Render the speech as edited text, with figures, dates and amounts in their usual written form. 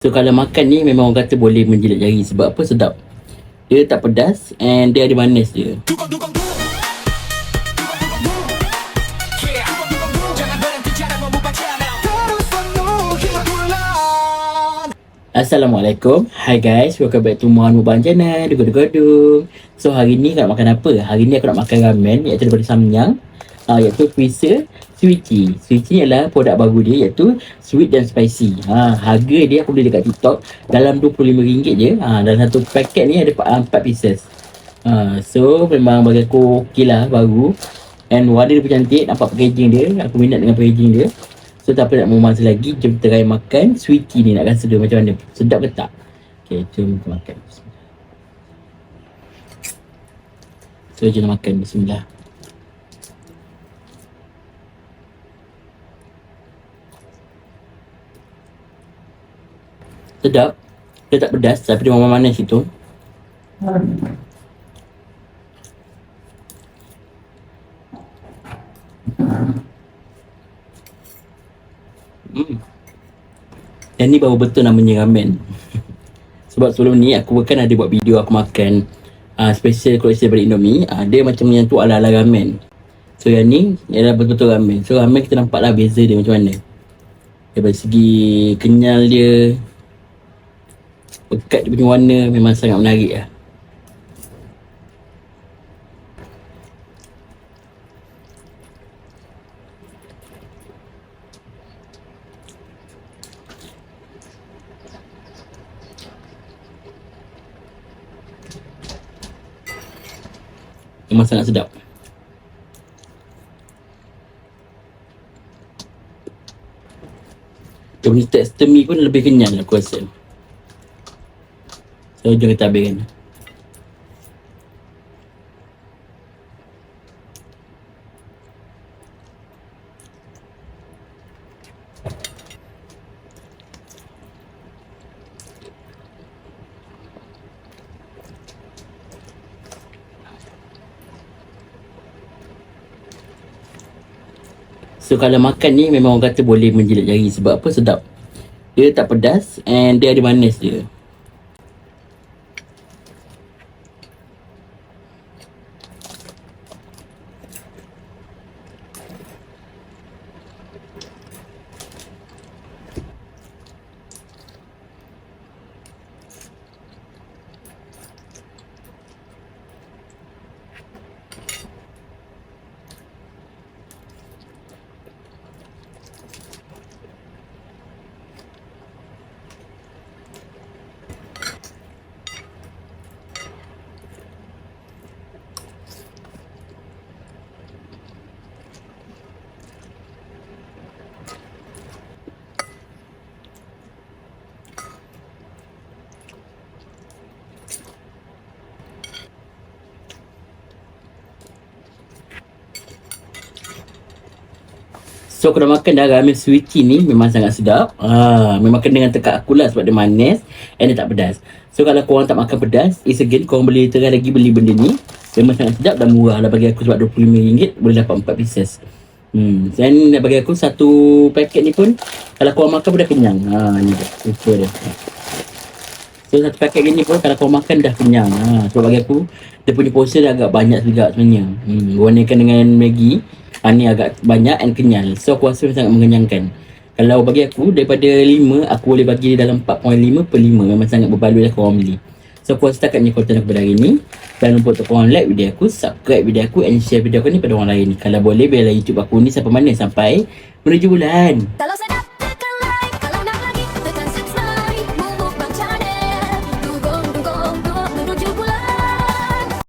So kalau makan ni memang orang kata boleh menjilat jari. Sebab apa? Sedap. Dia tak pedas and dia ada manis dia. Assalamualaikum. Hi guys, welcome back to Muhammad Mubang Channel. Dugu-dugu. So hari ni aku nak makan apa? Hari ni aku nak makan ramen iaitu daripada Samyang, iaitu Freezer Sweety. Sweety ni adalah produk baru dia iaitu sweet dan spicy. Harga dia aku beli dekat TikTok dalam RM25 je. Dalam satu paket ni ada 4 pieces. So memang bagi aku okey lah, baru. And warna dia pun cantik, nampak packaging dia. Aku minat dengan packaging dia. So tak apa nak memasak lagi, jom kita try makan Sweety ni. Nak rasa dia macam mana, sedap ke tak? Okay, jom kita makan. So jom makan, bismillah. Sedap. Dia tak pedas tapi dia memang manis itu. Yang ni baru betul namanya ramen. Sebab sebelum ni aku kan ada buat video aku makan special koleksi daripada Indomie. Dia macam yang tu ala-ala ramen. So yang ni ialah betul-betul ramen. So ramen kita nampak lah beza dia macam mana. Daripada segi kenyal dia, pekat dia punya warna, memang sangat menarik lah. Memang sangat sedap. Dia punya tekstur mi pun lebih kenyal aku rasa. So jom kita habiskan. So kalau makan ni memang orang kata boleh menjilat jari. Sebab apa? Sedap. Dia tak pedas and dia ada manis dia. So kalau makan dah ramen Sweety ni memang sangat sedap. Memang kena dengan tekak aku lah sebab dia manis and dia tak pedas. So kalau korang tak makan pedas, is again korang boleh try lagi beli benda ni. Memang sangat sedap dan murah lah bagi aku sebab RM25 boleh dapat 4 pieces. Dan bagi aku satu paket ni pun kalau korang makan pun dah kenyang. Ni dia, rupa dia. So satu paket ni pun kalau korang makan dah kenyang. Sebab bagi aku dia punya portion agak banyak juga sebenarnya. Warnakan dengan Maggi. Ni agak banyak and kenyal. So aku rasa sangat mengenyangkan. Kalau bagi aku daripada 5, aku boleh bagi dalam 4.5/5. Memang sangat berbaloi lah korang beli. So aku rasa setakat ni konten aku pada hari ni. Jangan lupa untuk korang like video aku, subscribe video aku and share video aku ni pada orang lain. Kalau boleh biarlah YouTube aku ni sampai mana, sampai menuju bulan. Kalau sedap